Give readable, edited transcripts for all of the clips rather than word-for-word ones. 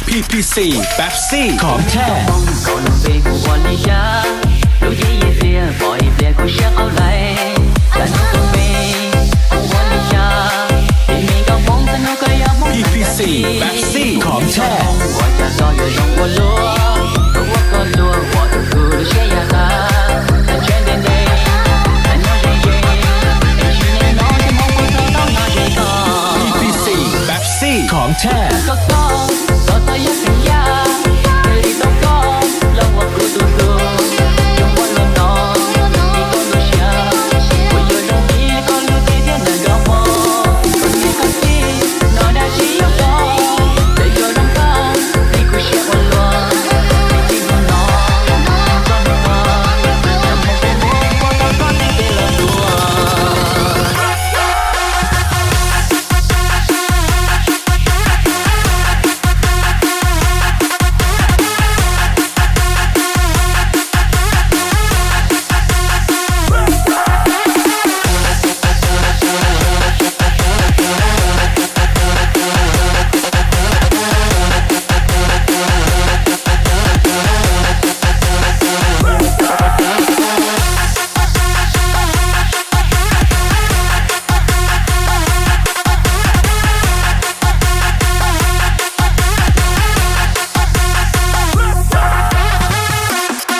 PPC แป๊บซี่ของแท้ 講到飛過我理想，有夜夜飛，我一邊故鄉奧來，但我都飛我理想，你每個夢想都該要夢想 PPC แป๊บซี่ของแท้ 我家早有用過路，我過路，我的咕嚕斜壓他，在全天內，在那夜夜，也許你腦子夢不走到那夜空。PPC แป๊บซี่ของแท้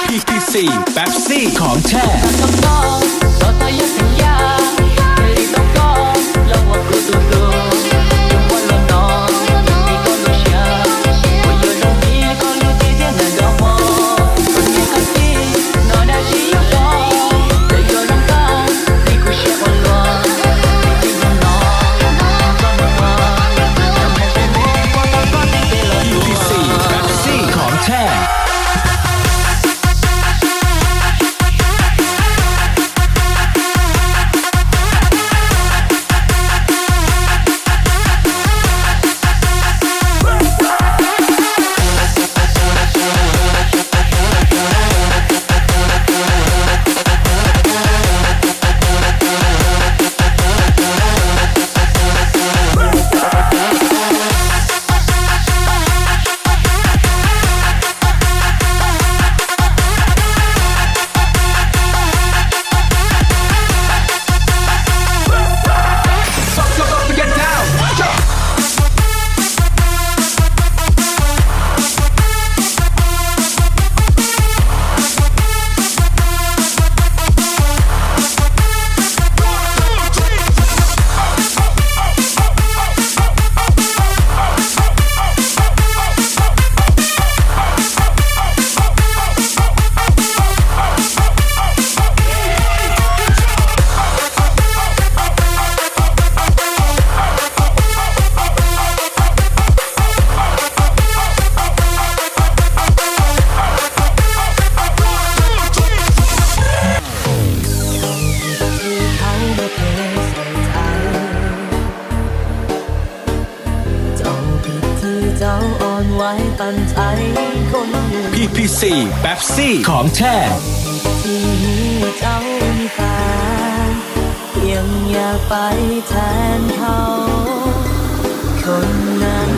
PPC แป๊บซี่ของแท้ PPC แป๊บซี่ของแท้ PPC แป๊บซี่ของแท้ที่เจ้ามีแฟนยังอยากไปแทนเขาคนนั้น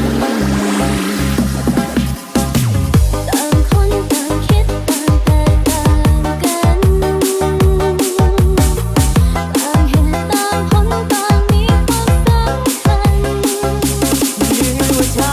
ต่างคนต่างคิดต่างแตกต่างกันต่างเหตุต่างผลต่างมีความสำคัญหรือว่าเจ้า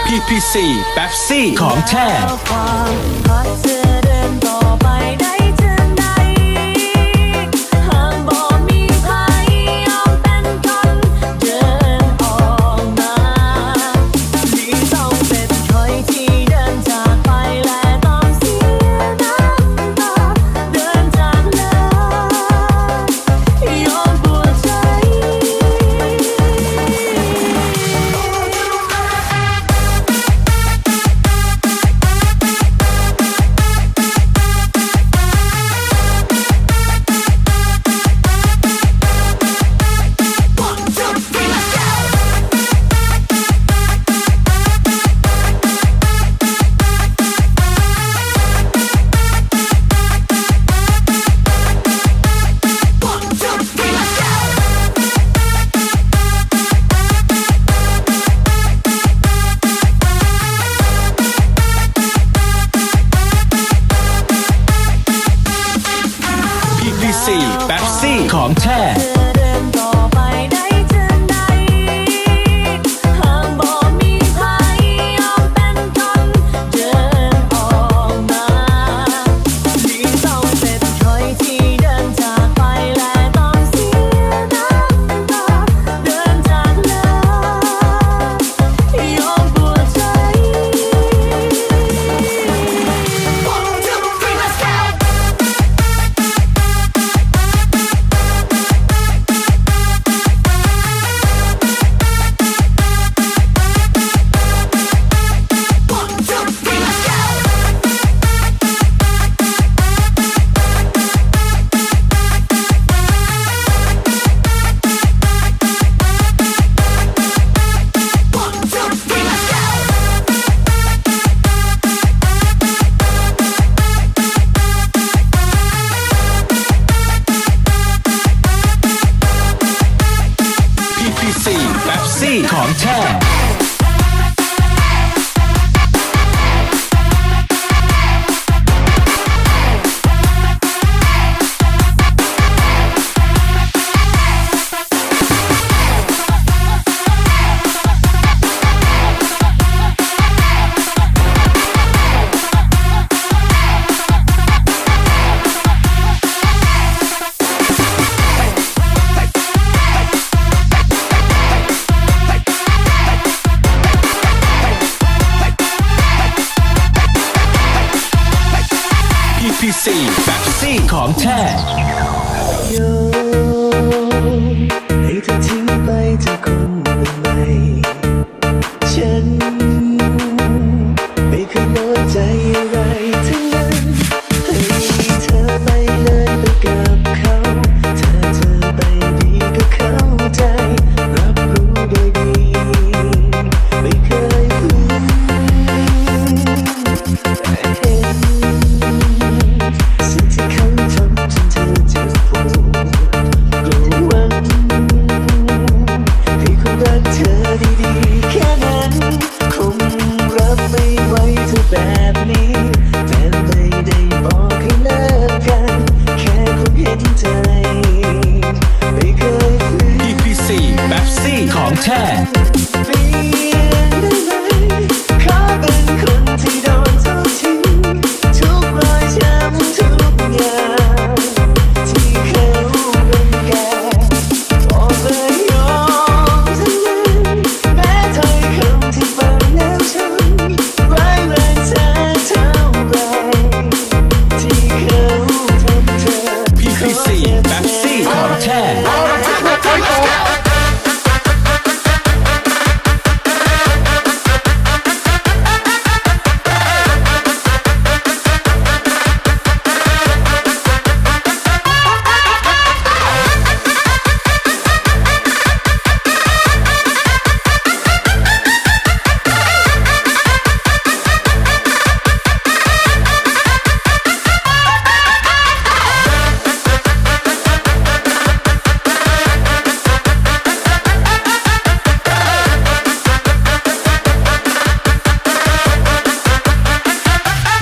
PPC แป๊บซี่ของแท้ PPC ของแท้ เธอเดินต่อไปได้เช่นใดหากบ่มีใครยอมเป็นคนเดินออกมาที่ต้องเป็นใครที่เดินจากไปและต้องเสียน้ำตาเดินจากลายอมปวดใจ PPC เป๊ปซี่ของแท้ PPC เป๊ปซี่ของแท้ โยมให้เธอทิ้งไปจากคนใหม่ฉันไม่เคยน้อยใจอะไรทั้งนั้นให้เธอไปเลยไปกับเขาถ้าเธอไปดีก็เข้าใจรับรู้โดยดีไม่เคยฝืนแต่เห็นสิ่งที่เขาทำจนเธอเจ็บปวดกลัววันให้คนรักเธอดีๆแค่นั้นคงรับไม่ไหวเธอแบบนี้แต่ไม่ได้บอกให้เลิกกันแค่คงเห็นใจไม่เคยฝืน PPC เป๊ปซี่ของแท้ เปลี่ยนได้ไหมขอเป็นคนที่โดนทอดทิ้งทุกรอยช้ำทุกอย่างที่เขาเป็นแก่บอกเลยยอมทั้งนั้นแม้ถ้อยคำที่ฟังแล้วช้ำร้ายแรงแท้เท่าไรที่เขาทำเธอ PPC เป๊ปซี่ของแท้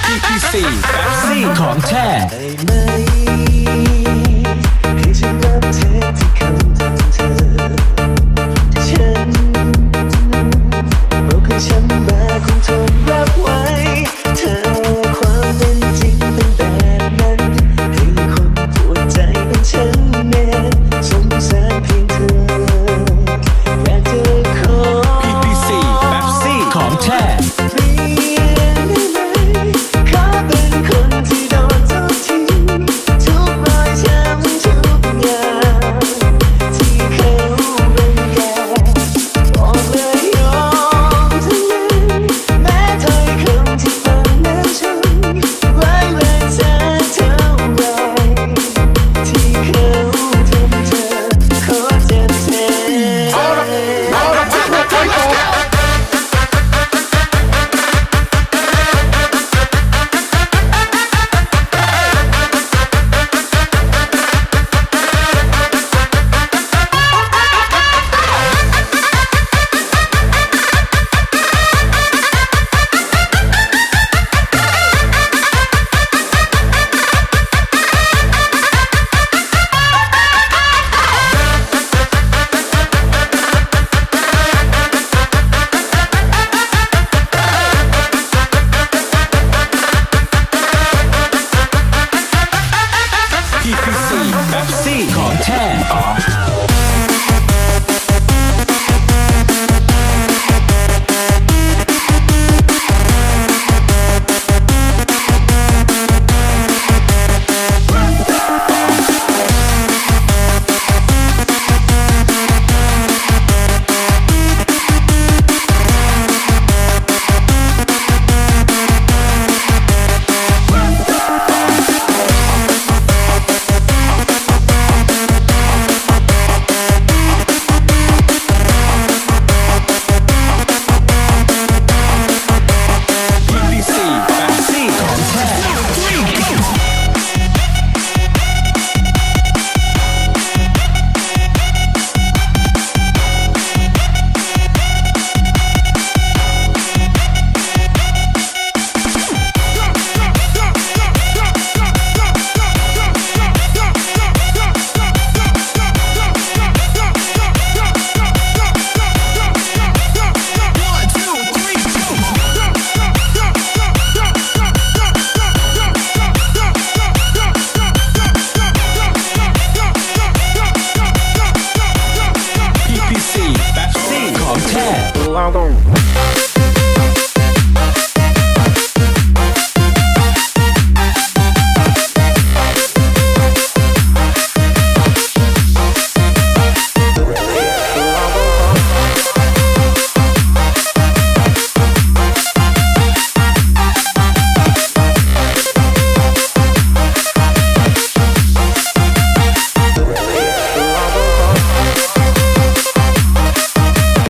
PPC เป๊ปซี่ของแท้ ได้ไหม